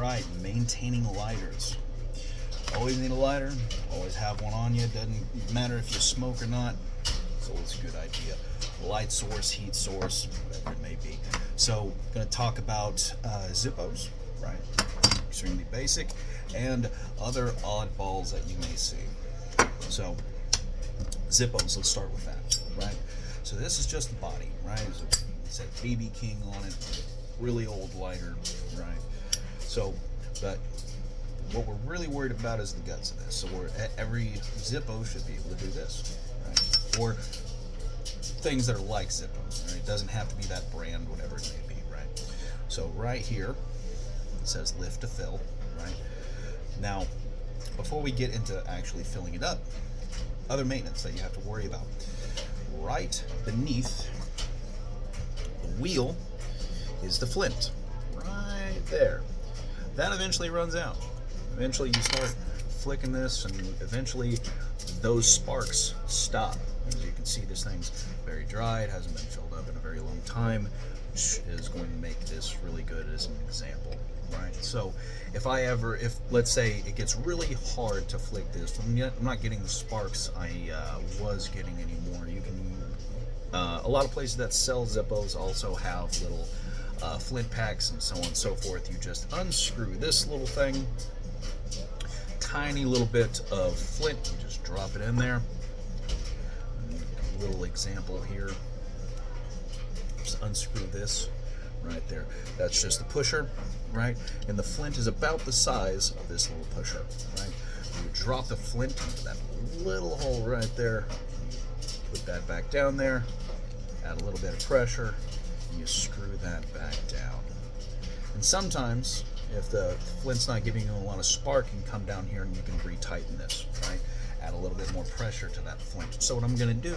right, maintaining lighters. Always need a lighter, always have one on you. Doesn't matter if you smoke or not, it's always a good idea. Light source, heat source, whatever it may be. So, I'm going to talk about zippos, right? Extremely basic, and other oddballs that you may see. So, zippos, let's start with that, right? So this is just the body, right? It said BB King on it, really old lighter, right? So, but what we're really worried about is the guts of this. So every Zippo should be able to do this, right? Or things that are like Zippos, right? It doesn't have to be that brand, whatever it may be, right? So right here, it says lift to fill, right? Now, before we get into actually filling it up, other maintenance that you have to worry about. Right beneath the wheel is the flint, right there. That eventually runs out. Eventually you start flicking this and eventually those sparks stop. As you can see, this thing's very dry, it hasn't been filled up in a very long time, which is going to make this really good as an example, right? So if let's say it gets really hard to flick this, I'm not getting the sparks I was getting anymore. You can a lot of places that sell Zippos also have little flint packs and so on and so forth. You just unscrew this little thing, tiny little bit of flint, you just drop it in there. A little example here, just unscrew this right there. That's just the pusher, right? And the flint is about the size of this little pusher, right? You drop the flint into that little hole right there, put that back down there, add a little bit of pressure, and you screw that back down. And sometimes, if the flint's not giving you a lot of spark, you can come down here and you can retighten this, right? Add a little bit more pressure to that flint. So what I'm going to do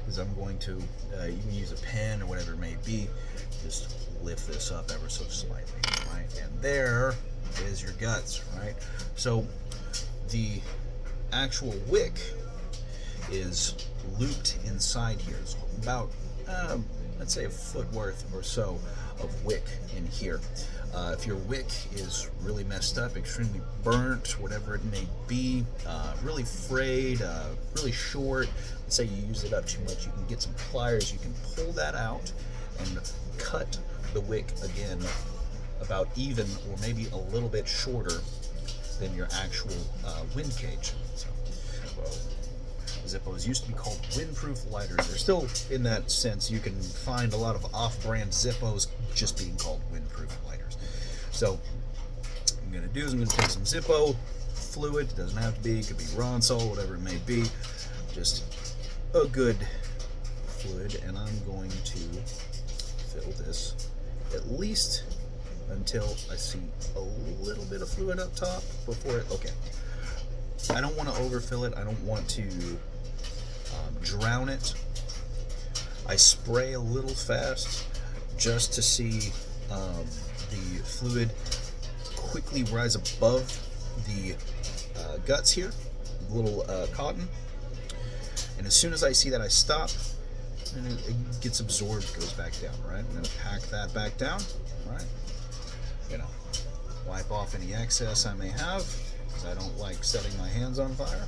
is I'm going to, you can use a pen or whatever it may be, just lift this up ever so slightly, right? And there is your guts, right? So the actual wick is looped inside here. It's about, let's say, a foot worth or so of wick in here. If your wick is really messed up, extremely burnt, whatever it may be, really frayed, really short, let's say you use it up too much, you can get some pliers, you can pull that out and cut the wick again about even or maybe a little bit shorter than your actual wind cage. So, well, Zippos used to be called windproof lighters. They're still in that sense. You can find a lot of off-brand Zippos just being called windproof lighters. So what I'm going to do is I'm going to take some Zippo fluid. It doesn't have to be. It could be Ronsol, whatever it may be. Just a good fluid, and I'm going to fill this at least until I see a little bit of fluid up top before it. Okay. I don't want to overfill it. I don't want to drown it. I spray a little fast just to see the fluid quickly rise above the guts here, the little cotton. And as soon as I see that, I stop, and it gets absorbed, goes back down, right? I'm going to pack that back down, right? Wipe off any excess I may have, because I don't like setting my hands on fire.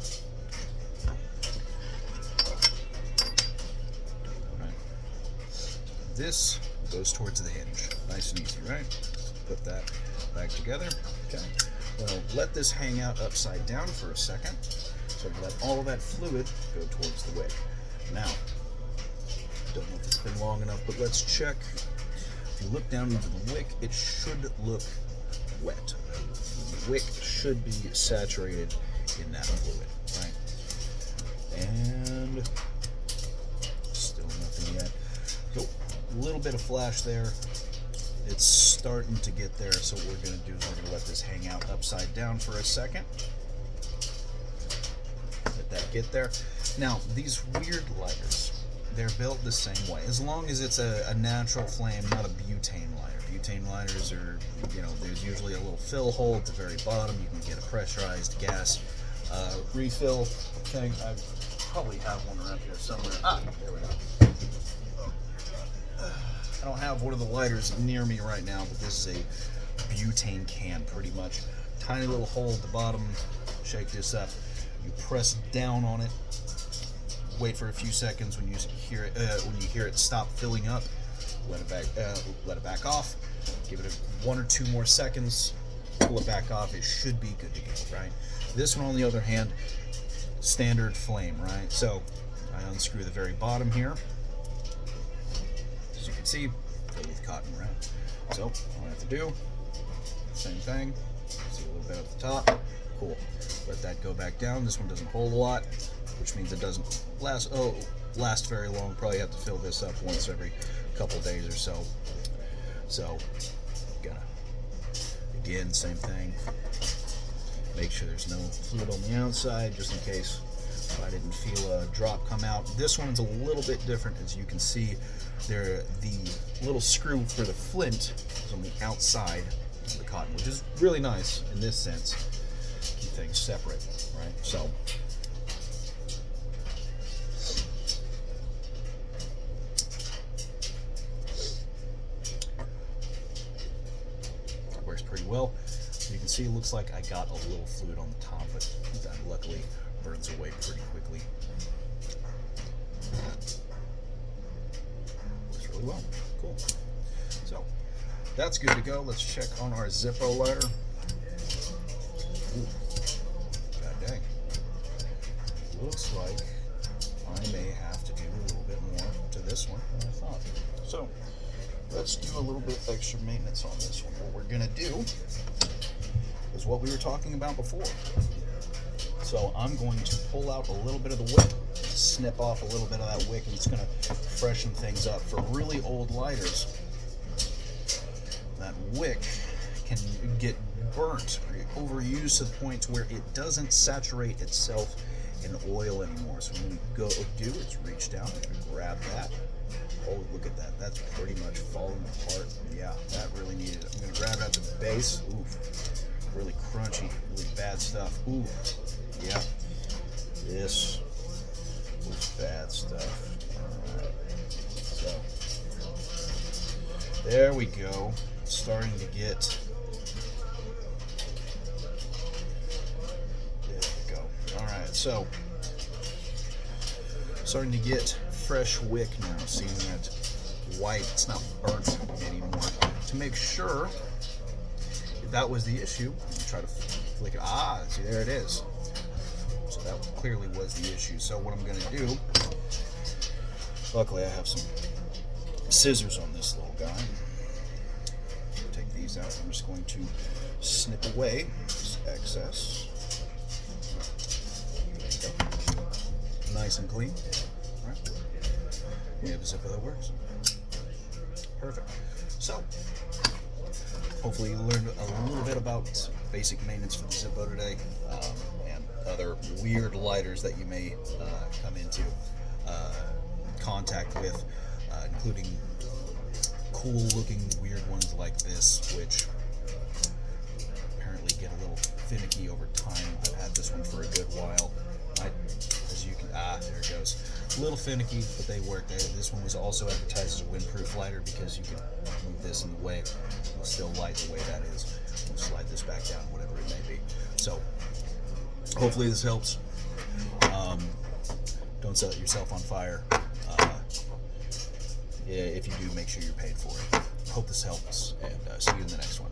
Right. This goes towards the hinge. Nice and easy, right? Put that back together. Okay. Well, let this hang out upside down for a second. So let all that fluid go towards the wick. Now, don't know if it's been long enough, but let's check. If you look down into the wick, it should look wet. The wick should be saturated in that fluid, right? And still nothing yet. So a little bit of flash there. It's starting to get there, so what we're going to do is we're going to let this hang out upside down for a second. Let that get there. Now, these weird lighters, they're built the same way. As long as it's a natural flame, not a butane lighter. Butane lighters are, there's usually a little fill hole at the very bottom. You can get a pressurized gas refill thing. I probably have one around here somewhere. Ah, there we go. I don't have one of the lighters near me right now, but this is a butane can, pretty much. Tiny little hole at the bottom. Shake this up. You press down on it. Wait for a few seconds. When you hear it stop filling up, let it back off. Give it 1 or 2 more seconds. Pull it back off. It should be good to go, right? This one, on the other hand, standard flame, right? So I unscrew the very bottom here. As you can see, filled with cotton, right? So all I have to do, same thing. See a little bit at the top. Cool. Let that go back down. This one doesn't hold a lot, which means it doesn't last very long. Probably have to fill this up once every couple days or so. So, gonna, again, same thing. Make sure there's no fluid on the outside, just in case if I didn't feel a drop come out. This one's a little bit different. As you can see, the little screw for the flint is on the outside of the cotton, which is really nice in this sense. Keep things separate, right? So, works pretty well. You can see it looks like I got a little fluid on the top, but that luckily burns away pretty quickly. Works really well. Cool. So that's good to go. Let's check on our Zippo lighter. Ooh. God dang. Looks like I may have to do a little bit more to this one than I thought. So let's do a little bit extra maintenance on this one. What we're gonna do is what we were talking about before. So I'm going to pull out a little bit of the wick, snip off a little bit of that wick, and it's gonna freshen things up. For really old lighters, that wick can get burnt or get overused to the point where it doesn't saturate itself in oil anymore. So what I'm gonna go do is reach down and grab that. Oh, look at that. That's pretty much falling apart. Yeah, that really needed it. I'm going to grab it at the base. Ooh, really crunchy, really bad stuff. Ooh, yeah. This was bad stuff. All right. So, there we go. It's starting to get... There we go. All right, so, starting to get fresh wick now, seeing that white, it's not burnt anymore. To make sure if that was the issue, try to flick it. Ah, see, there it is. So that clearly was the issue. So what I'm going to do, luckily I have some scissors on this little guy. Take these out. I'm just going to snip away this excess. There you go. Nice and clean. All right. We have a zipper that works. Perfect. So, hopefully you learned a little bit about basic maintenance for the Zippo today, and other weird lighters that you may come into contact with, including cool looking weird ones like this, which apparently get a little finicky over time. I've had this one for a good while. As you can, there it goes. A little finicky, but they work. This one was also advertised as a windproof lighter because you can move this in the way. It'll still light the way that is. We'll slide this back down, whatever it may be. So, hopefully this helps. Don't set yourself on fire. If you do, make sure you're paid for it. Hope this helps, and see you in the next one.